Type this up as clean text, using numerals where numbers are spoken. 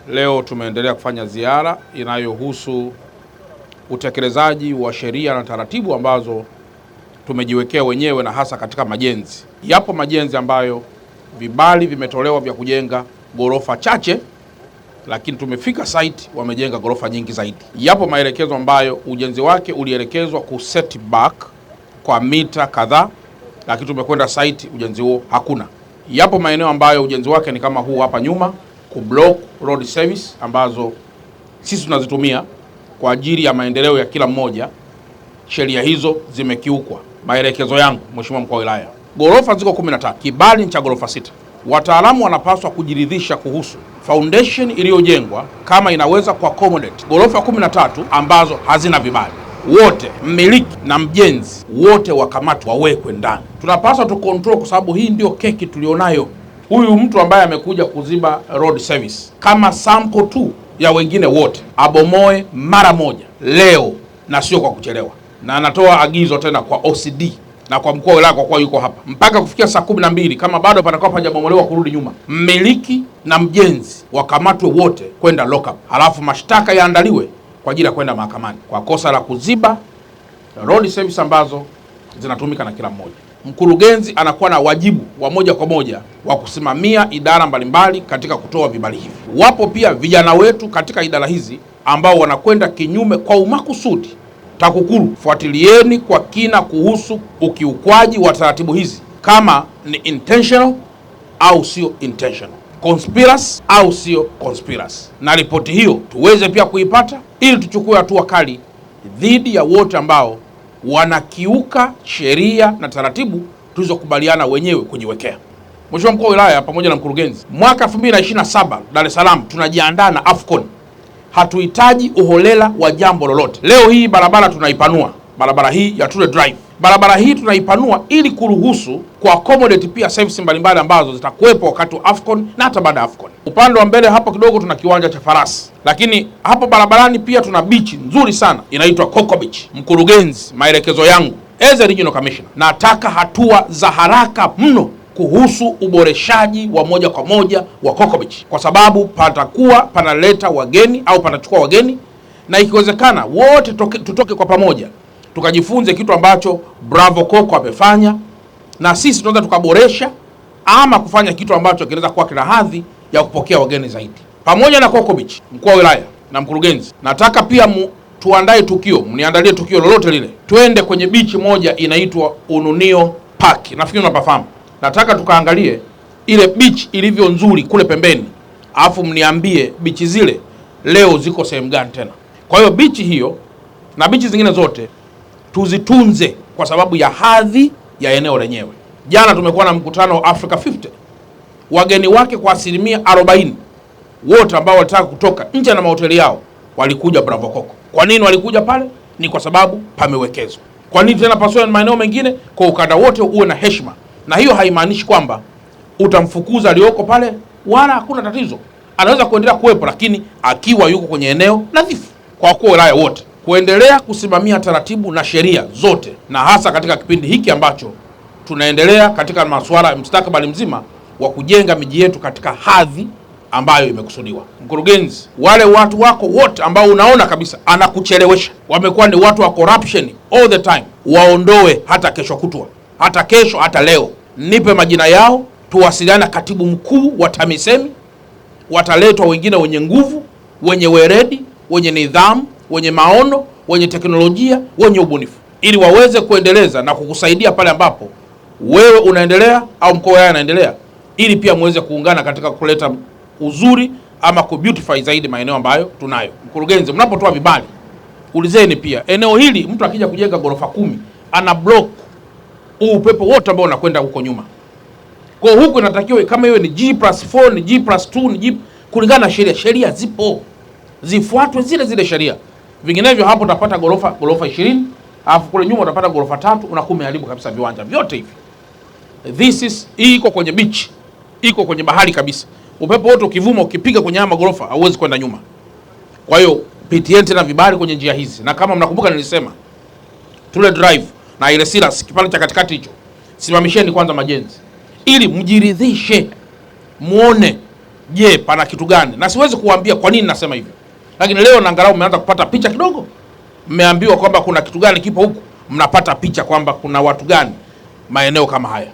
Leo tumeendelea kufanya ziara inayohusu utekelezaji wa sheria na taratibu ambazo tumejiwekea wenyewe na hasa katika majenzi. Yapo majenzi ambayo vibali vimetolewa vya kujenga ghorofa chache, lakini tumefika site wamejenga ghorofa nyingi zaidi. Yapo maelekezo ambayo ujenzi wake ulielekezwa ku set back kwa mita kadhaa, lakini tumekwenda site ujenzi huo hakuna. Yapo maeneo ambayo ujenzi wake ni kama huu hapa nyuma, ku block road service ambazo sisi tunazitumia kwa ajili ya maendeleo ya kila mmoja. Sheria hizo zimekiukwa. Maelekezo yangu Mheshimiwa Mkuu wa Wilaya, ghorofa ziko 13, kibali cha ghorofa 6. Wataalamu wanapaswa kujiridhisha kuhusu foundation iliyojengwa kama inaweza ku accommodate ghorofa 13 ambazo hazina vibali. Wote mmiliki na mjenzi wote wakamatwa, wawekwe ndani. Tunapaswa tu control, kwa sababu hii ndio keki tulionayo. Huyu mtu ambaye amekuja kuziba road service kama sample tu ya wengine wote, abomoe mara moja leo na sio kwa kuchelewa. Na anatoa agizo tena kwa OCD na kwa mkuu wa wilaya, kwa kuwa yuko hapa, mpaka kufikia saa 12 kama bado panakuwa hajabomolewa kurudi nyuma, mmiliki na mjenzi wakamatwe wote kwenda lock up, halafu mashtaka yaandaliwe kwa ajili ya kwenda mahakamani kwa kosa la kuziba road service ambazo zinatumika na kila mmoja. Mkurugenzi anakuwa na wajibu wa moja kwa moja wa kusimamia idara mbalimbali katika kutoa vibali hivi. Wapo pia vijana wetu katika idara hizi ambao wanakwenda kinyume kwa umakusudi. TAKUKURU, fuatilieni kwa kina kuhusu ukiukwaji wa taratibu hizi, kama ni intentional au sio intentional, conspiracy au sio conspiracy, na ripoti hiyo tuweze pia kuipata ili tuchukue hatua kali dhidi ya wote ambao wanakiuka sheria na taratibu tulizokubaliana wenyewe kujiwekea. Mheshimiwa Mkuu wa Wilaya pamoja na mkurugenzi, mwaka 2027 Dar es Salaam tunajiandaa na AFCON. Hatuhitaji uholela wa jambo lolote. Leo hii barabara tunaipanua, barabara hii ya Tule Drive. Barabara hii tunaipanua ili kuruhusu kwa accommodate pia service mbalimbali ambazo zitakuwepo wakati wa AFCON na hata baada ya AFCON. Upande wa mbele hapo kidogo tuna kiwanja cha farasi, lakini hapo barabarani pia tuna beach nzuri sana inaitwa Coco Beach. Mkurugenzi, maelekezo yangu as a regional commissioner, nataka hatua za haraka mno kuhusu uboreshaji wa moja kwa moja wa Coco Beach, kwa sababu patakuwa panaleta wageni au panachukua wageni, na ikiwezekana wote tutoke kwa pamoja tukajifunze kitu ambacho Bravo Coco amefanya, na sisi tunaweza tukaboresha ama kufanya kitu ambacho kinaweza kuwa kina hadhi ya kupokea wageni zaidi. Pamoja na Coco Beach, mkuu wa wilaya na mkurugenzi, nataka pia tuandae tukio, mniandalie tukio lolote lile, twende kwenye beach moja inaitwa Ununio Park. Nafikiri unapafahamu. Nataka tukaangalie ile beach ilivyo nzuri kule pembeni, alafu mniambie beach zile leo ziko sehemu gani tena. Kwa hiyo beach hiyo na beach zingine zote tuzitunze kwa sababu ya hadhi ya eneo lenyewe. Jana tumekuwa na mkutano wa Africa 50. Wageni wake kwa 40% wote ambao walitaka kutoka nje na mahoteli yao walikuja Bravo Coco. Kwa nini walikuja pale? Ni kwa sababu pamewekezwa. Kwa nini tena pasiwe na maeneo mengine? Kwa ukanda wote uwe na heshima. Na hiyo haimaanishi kwamba utamfukuza aliyoko pale, wala hakuna tatizo. Anaweza kuendelea kuwepo, lakini akiwa yuko kwenye eneo nadhifu. Kwa wakuu wa wilaya wote kuendelea kusimamia taratibu na sheria zote, na hasa katika kipindi hiki ambacho tunaendelea katika masuala ya mustakabali mzima wa kujenga miji yetu katika hadhi ambayo imekusudiwa. Mkurugenzi, wale watu wako wote ambao unaona kabisa anakuchelewesha, wamekuwa ni watu wa corruption all the time, waondoe hata kesho kutwa, hata kesho, hata leo. Nipe majina yao, tuwasiliane katibu mkuu wa TAMISEMI. Wataletwa wengine wenye nguvu, wenye weredi, wenye nidhamu, wenye maono, wenye teknolojia, wenye ubunifu, ili waweze kuendeleza na kukusaidia pale ambapo wewe unaendelea au mkoa wao anaendelea, ili pia muweze kuungana katika kuleta uzuri ama kubeautify zaidi maeneo ambayo tunayo. Mkurugenzi, mnapotoa vibali ulizeni pia eneo hili, mtu akija kujenga ghorofa 10 ana block upepo wote ambao unakwenda huko nyuma. Kwa huko inatakiwa kama iwe ni G+4, ni G+2, ni G, kulingana na sheria. Sheria zipo, zifuatwe zile sheria. Vinginevyo hapo utapata ghorofa 20, alafu kule nyuma utapata ghorofa 3, unakuwa umeharibu kabisa viwanja vyote hivi. Iko kwenye beach, iko kwenye bahari kabisa. Upepo wote ukivuma ukipiga kwenye haya ghorofa hauwezi kwenda nyuma. Kwa hiyo pitieni tena vibali kwenye njia hizi, na kama mnakumbuka nilisema Tule Drive na ile Silas kipande cha katikati hicho, simamisheni kwanza majenzi ili mjiridhishe, muone Je, pana kitu gani? Na siwezi kuambia kwa nini nasema hivyo, lakini leo na angalau mmeanza kupata picha kidogo. Mmeambiwa kwamba kuna kitu gani kipo huku, mnapata picha kwamba kuna watu gani maeneo kama haya.